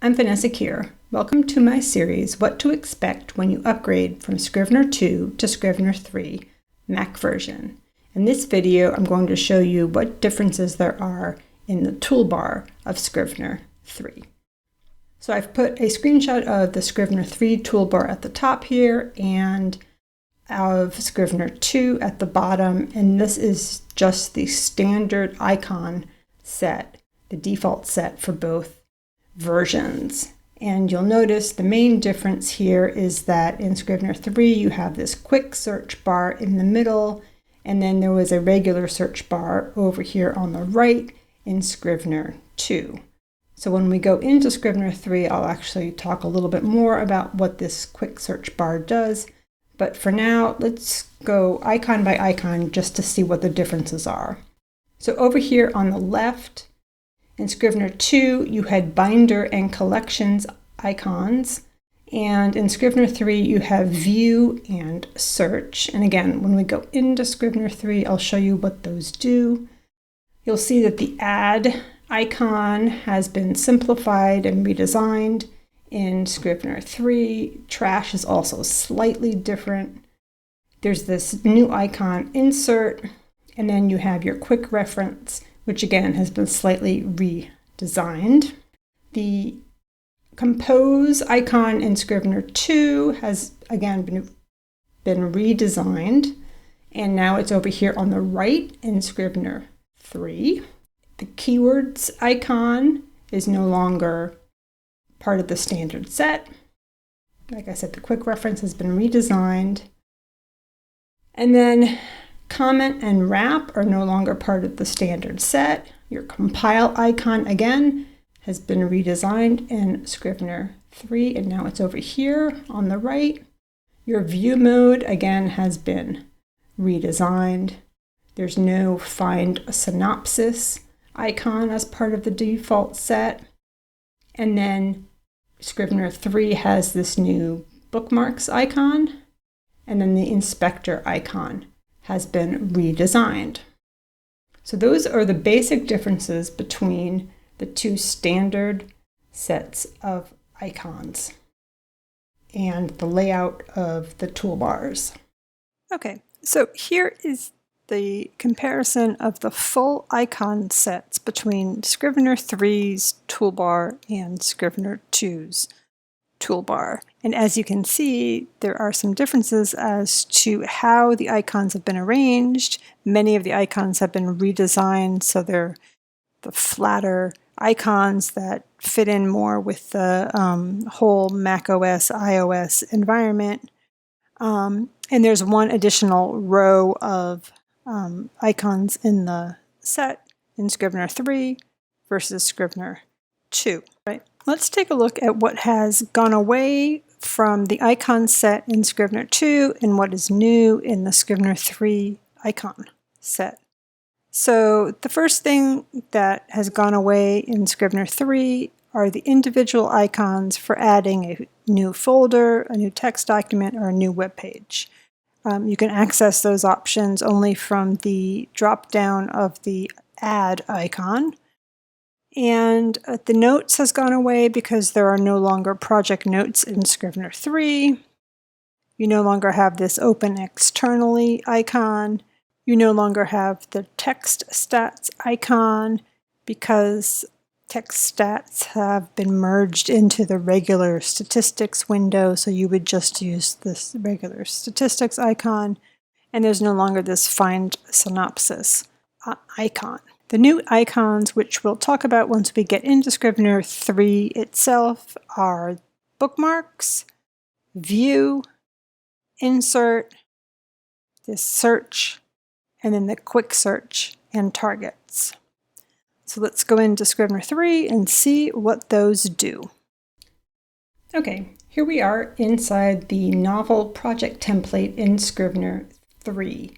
I'm Vanessa Keir. Welcome to my series, What to Expect When You Upgrade from Scrivener 2 to Scrivener 3 Mac version. In this video, I'm going to show you what differences there are in the toolbar of Scrivener 3. So I've put a screenshot of the Scrivener 3 toolbar at the top here and of Scrivener 2 at the bottom, and this is just the standard icon set, the default set for both versions. And you'll notice the main difference here is that in Scrivener 3 you have this quick search bar in the middle, and then there was a regular search bar over here on the right in Scrivener 2. So when we go into Scrivener 3, I'll actually talk a little bit more about what this quick search bar does. But for now, let's go icon by icon just to see what the differences are. So over here on the left, in Scrivener 2, you had binder and collections icons. And in Scrivener 3, you have view and search. And again, when we go into Scrivener 3, I'll show you what those do. You'll see that the add icon has been simplified and redesigned. In Scrivener 3, trash is also slightly different. There's this new icon, insert, and then you have your quick reference, which again has been slightly redesigned. The compose icon in Scrivener 2 has again been redesigned, and now it's over here on the right in Scrivener 3. The keywords icon is no longer part of the standard set. Like I said, the quick reference has been redesigned. And then comment and wrap are no longer part of the standard set. Your compile icon again has been redesigned in Scrivener 3, and now it's over here on the right. Your view mode again has been redesigned. There's no find a synopsis icon as part of the default set. And then Scrivener 3 has this new bookmarks icon, and then the inspector icon has been redesigned. So those are the basic differences between the two standard sets of icons and the layout of the toolbars. Okay, so here is the comparison of the full icon sets between Scrivener 3's toolbar and Scrivener 2's toolbar. And as you can see, there are some differences as to how the icons have been arranged. Many of the icons have been redesigned, so they're the flatter icons that fit in more with the whole macOS, iOS environment. And there's one additional row of icons in the set in Scrivener 3 versus Scrivener 2. Right. Let's take a look at what has gone away from the icon set in Scrivener 2 and what is new in the Scrivener 3 icon set. So the first thing that has gone away in Scrivener 3 are the individual icons for adding a new folder, a new text document, or a new web page. You can access those options only from the drop-down of the Add icon. And the Notes has gone away because there are no longer project notes in Scrivener 3. You no longer have this Open Externally icon. You no longer have the Text Stats icon because text stats have been merged into the regular statistics window, so you would just use this regular statistics icon, and there's no longer this find synopsis icon. The new icons, which we'll talk about once we get into Scrivener 3 itself, are bookmarks, view, insert, this search, and then the quick search and targets. So let's go into Scrivener 3 and see what those do. Okay, here we are inside the novel project template in Scrivener 3.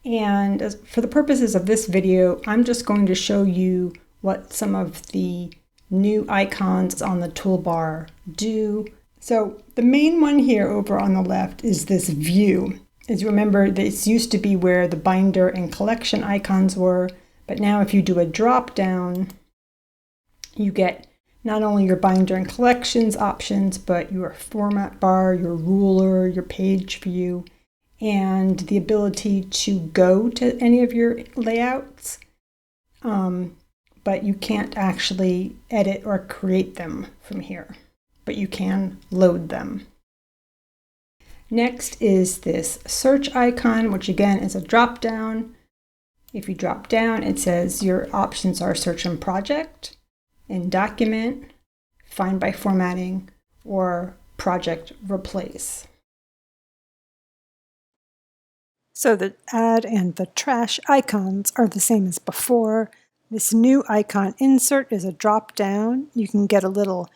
And for the purposes of this video, I'm just going to show you what some of the new icons on the toolbar do. So the main one here over on the left is this view. As you remember, this used to be where the binder and collection icons were. But now if you do a drop down, you get not only your binder and collections options, but your format bar, your ruler, your page view, and the ability to go to any of your layouts. But you can't actually edit or create them from here, but you can load them. Next is this search icon, which again is a drop down. If you drop down, it says your options are search and project, in document, find by formatting, or project replace. So the add and the trash icons are the same as before. This new icon insert is a drop down. You can get a little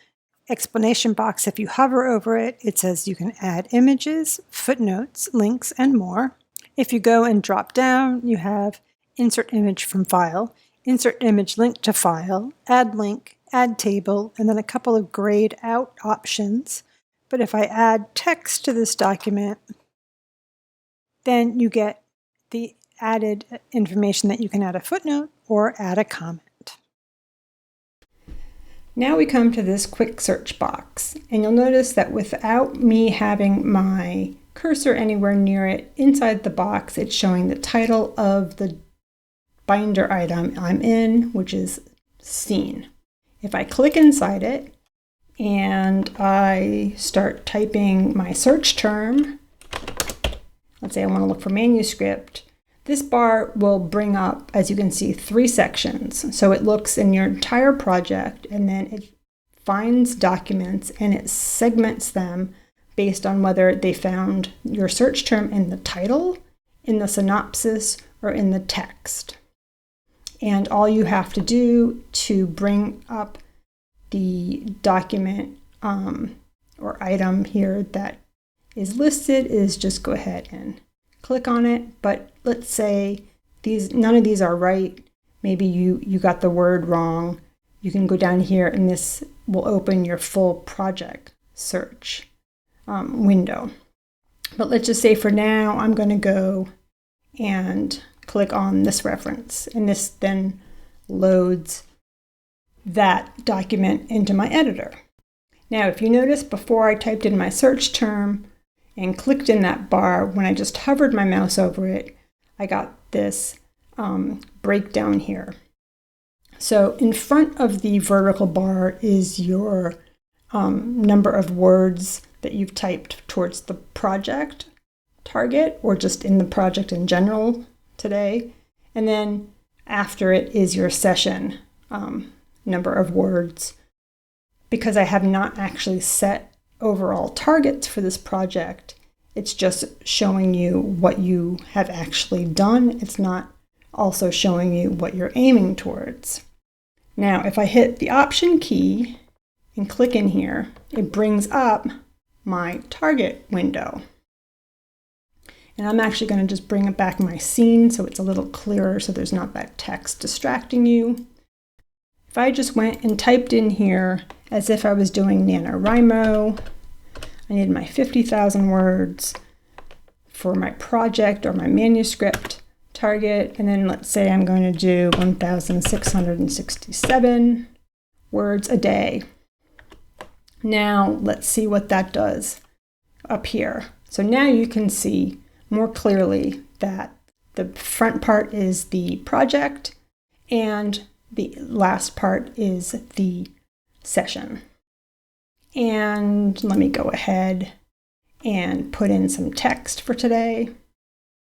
explanation box if you hover over it. It says you can add images, footnotes, links, and more. If you go and drop down, you have insert image from file, insert image link to file, add link, add table, and then a couple of grayed out options. But if I add text to this document, then you get the added information that you can add a footnote or add a comment. Now we come to this quick search box, and you'll notice that without me having my cursor anywhere near it, inside the box it's showing the title of the binder item I'm in, which is Scene. If I click inside it and I start typing my search term, let's say I want to look for manuscript, this bar will bring up, as you can see, 3 sections. So it looks in your entire project, and then it finds documents and it segments them based on whether they found your search term in the title, in the synopsis, or in the text. And all you have to do to bring up the document or item here that is listed is just go ahead and click on it. But let's say none of these are right. Maybe you got the word wrong. You can go down here and this will open your full project search window. But let's just say for now, I'm going to go and click on this reference, and this then loads that document into my editor. Now, if you notice, before I typed in my search term and clicked in that bar, when I just hovered my mouse over it, I got this breakdown here. So in front of the vertical bar is your number of words that you've typed towards the project target, or just in the project in general today. And then after it is your session number of words. Because I have not actually set overall targets for this project, it's just showing you what you have actually done. It's not also showing you what you're aiming towards. Now, if I hit the Option key and click in here, it brings up my target window. And I'm actually going to just bring it back my scene so it's a little clearer so there's not that text distracting you. If I just went and typed in here as if I was doing NaNoWriMo, I need my 50,000 words for my project or my manuscript target, and then let's say I'm going to do 1,667 words a day. Now let's see what that does up here. So now you can see more clearly that the front part is the project and the last part is the session. And let me go ahead and put in some text for today.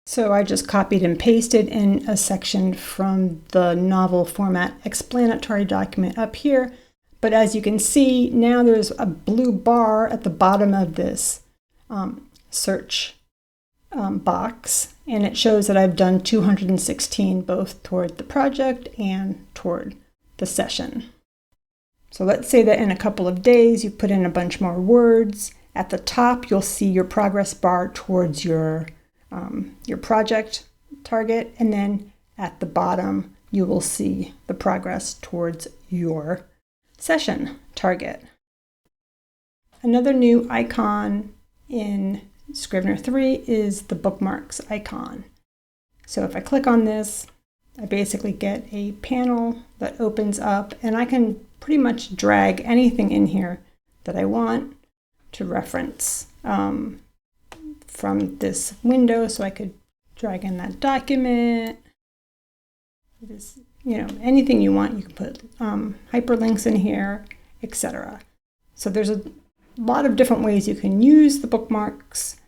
So I just copied and pasted in a section from the novel format explanatory document up here. But as you can see, now there's a blue bar at the bottom of this search box, and it shows that I've done 216 both toward the project and toward the session. So let's say that in a couple of days you put in a bunch more words. At the top you'll see your progress bar towards your project target, and then at the bottom you will see the progress towards your session target. Another new icon in Scrivener 3 is the Bookmarks icon. So if I click on this, I basically get a panel that opens up, and I can pretty much drag anything in here that I want to reference from this window. So I could drag in that document, this, anything you want. You can put hyperlinks in here, etc. So there's a lot of different ways you can use the bookmarks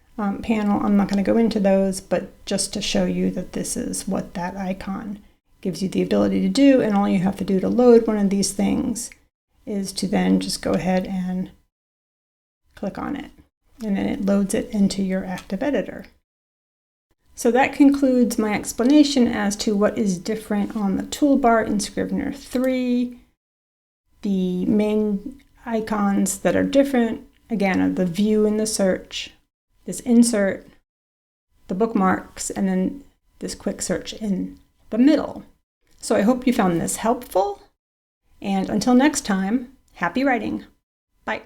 panel. I'm not going to go into those, but just to show you that this is what that icon gives you the ability to do, and all you have to do to load one of these things is to then just go ahead and click on it, and then it loads it into your active editor. So that concludes my explanation as to what is different on the toolbar in Scrivener 3. The main icons that are different, again, are the view and the search, this insert, the bookmarks, and then this quick search in the middle. So I hope you found this helpful, and until next time, happy writing. Bye.